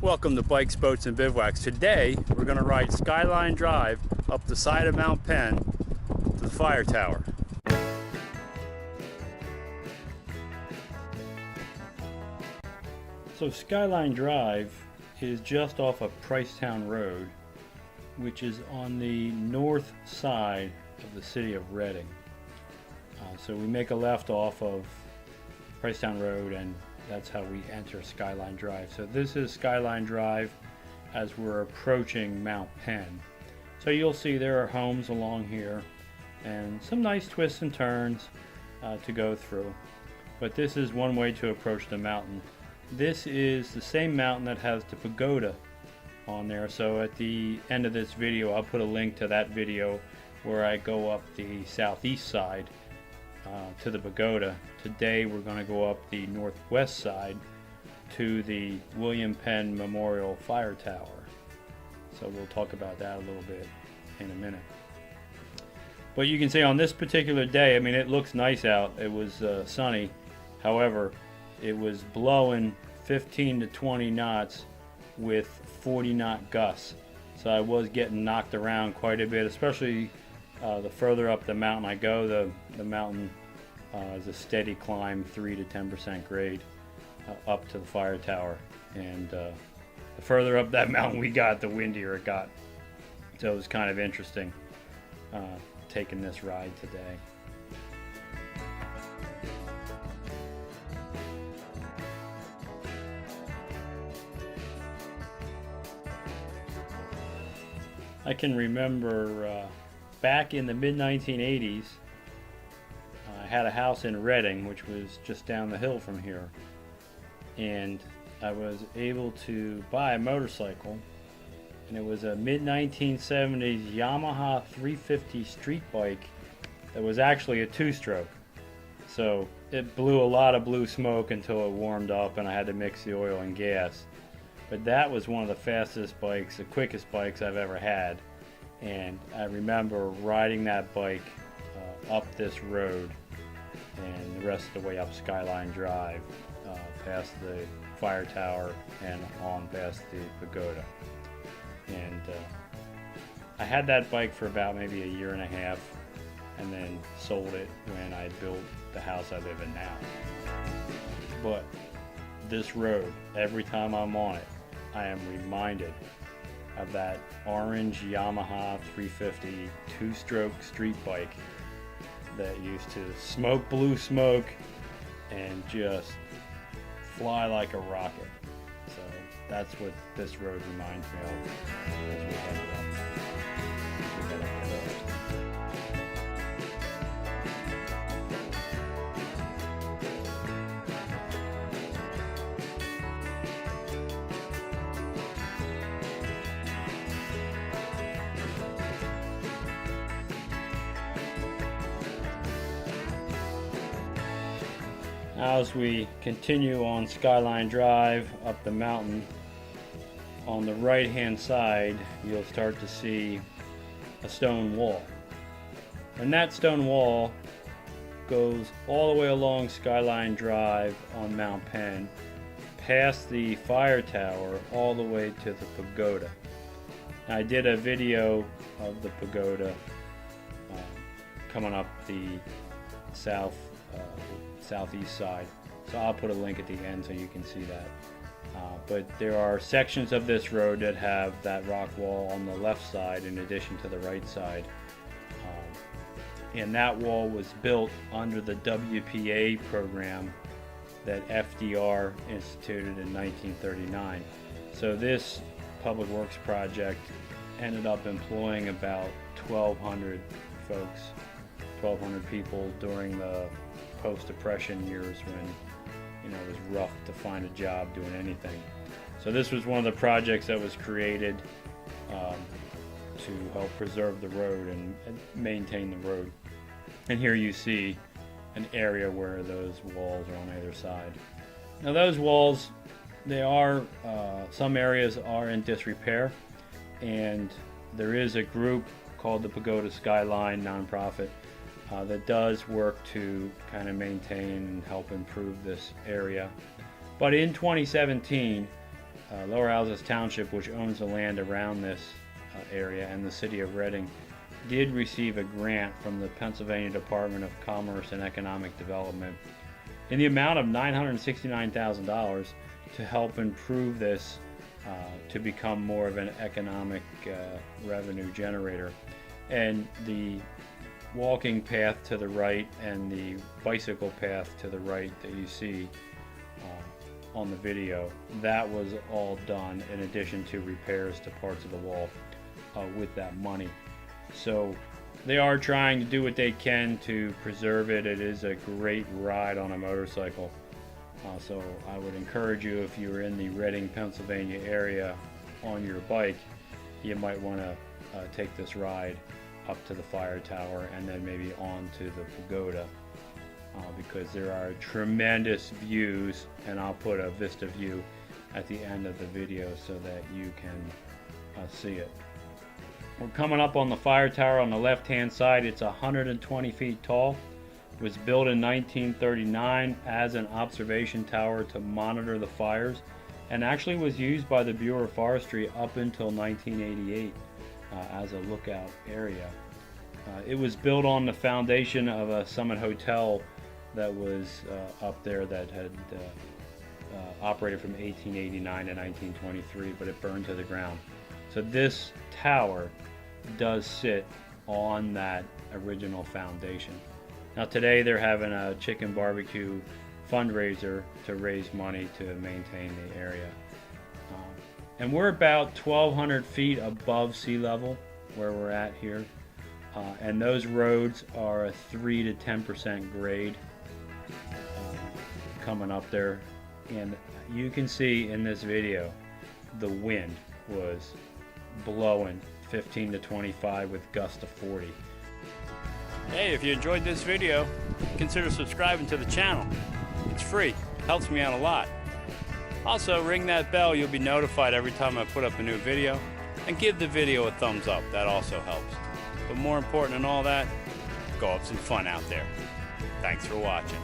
Welcome to Bikes, Boats, and Bivouacs. Today we're going to ride Skyline Drive up the side of Mount Penn to the Firetower. So Skyline Drive is just off of Pricetown Road, which is on the north side of the city of Reading. So we make a left off of Pricetown Road, and that's how we enter Skyline Drive. So this is Skyline Drive as we're approaching Mount Penn. So you'll see there are homes along here and some nice twists and turns to go through. But this is one way to approach the mountain. This is the same mountain that has the pagoda on there. So at the end of this video, I'll put a link to that video where I go up the southeast side to the pagoda. Today we're going to go up the northwest side to the William Penn Memorial Fire Tower. So we'll talk about that a little bit in a minute. But you can see on this particular day, I mean, it looks nice out. It was sunny. However, it was blowing 15 to 20 knots with 40 knot gusts. So I was getting knocked around quite a bit, especially the further up the mountain I go. The mountain is a steady climb, 3 to 10% grade up to the fire tower. And the further up that mountain we got, the windier it got. So it was kind of interesting taking this ride today. I can remember back in the mid-1980s, I had a house in Reading, which was just down the hill from here, and I was able to buy a motorcycle, and it was a mid-1970s Yamaha 350 street bike that was actually a two-stroke. So it blew a lot of blue smoke until it warmed up and I had to mix the oil and gas. But that was one of the fastest bikes, the quickest bikes I've ever had. And I remember riding that bike up this road and the rest of the way up Skyline Drive, past the fire tower and on past the pagoda. And I had that bike for about maybe a year and a half, and then sold it when I built the house I live in now. But this road, every time I'm on it, I am reminded of that orange Yamaha 350 two-stroke street bike that used to smoke blue smoke and just fly like a rocket. So that's what this road reminds me of as we head up the road. As we continue on Skyline Drive up the mountain, on the right hand side you'll start to see a stone wall. And that stone wall goes all the way along Skyline Drive on Mount Penn, past the fire tower, all the way to the pagoda. I did a video of the pagoda coming up the southeast side, so I'll put a link at the end so you can see that. But there are sections of this road that have that rock wall on the left side in addition to the right side, and that wall was built under the WPA program that FDR instituted in 1939. So this public works project ended up employing about 1,200 folks, 1,200 people during the post-depression years when, you know, it was rough to find a job doing anything. So this was one of the projects that was created to help preserve the road and maintain the road. And here you see an area where those walls are on either side. Now those walls, they are, some areas are in disrepair, and there is a group called the Pagoda Skyline nonprofit that does work to kind of maintain and help improve this area. But in 2017, Lower Alsace Township, which owns the land around this area, and the city of Reading did receive a grant from the Pennsylvania Department of Commerce and Economic Development in the amount of $969,000 to help improve this to become more of an economic revenue generator. And the walking path to the right and the bicycle path to the right that you see on the video, that was all done in addition to repairs to parts of the wall with that money. So they are trying to do what they can to preserve it. It is a great ride on a motorcycle. So I would encourage you, if you're in the Reading, Pennsylvania area on your bike, you might want to take this ride up to the Firetower and then maybe on to the pagoda, because there are tremendous views, and I'll put a vista view at the end of the video so that you can see it. We're coming up on the Firetower on the left hand side. It's 120 feet tall. It was built in 1939 as an observation tower to monitor the fires, and actually was used by the Bureau of Forestry up until 1988 as a lookout area. It was built on the foundation of a Summit Hotel that was up there that had operated from 1889 to 1923, but it burned to the ground. So this tower does sit on that original foundation. Now today they're having a chicken barbecue fundraiser to raise money to maintain the area. And we're about 1,200 feet above sea level where we're at here. And those roads are a 3 to 10% grade coming up there. And you can see in this video the wind was blowing 15 to 25 with gusts to 40. Hey, if you enjoyed this video, consider subscribing to the channel. It's free, helps me out a lot. Also, ring that bell, you'll be notified every time I put up a new video, and give the video a thumbs up, that also helps. But more important than all that, go have some fun out there. Thanks for watching.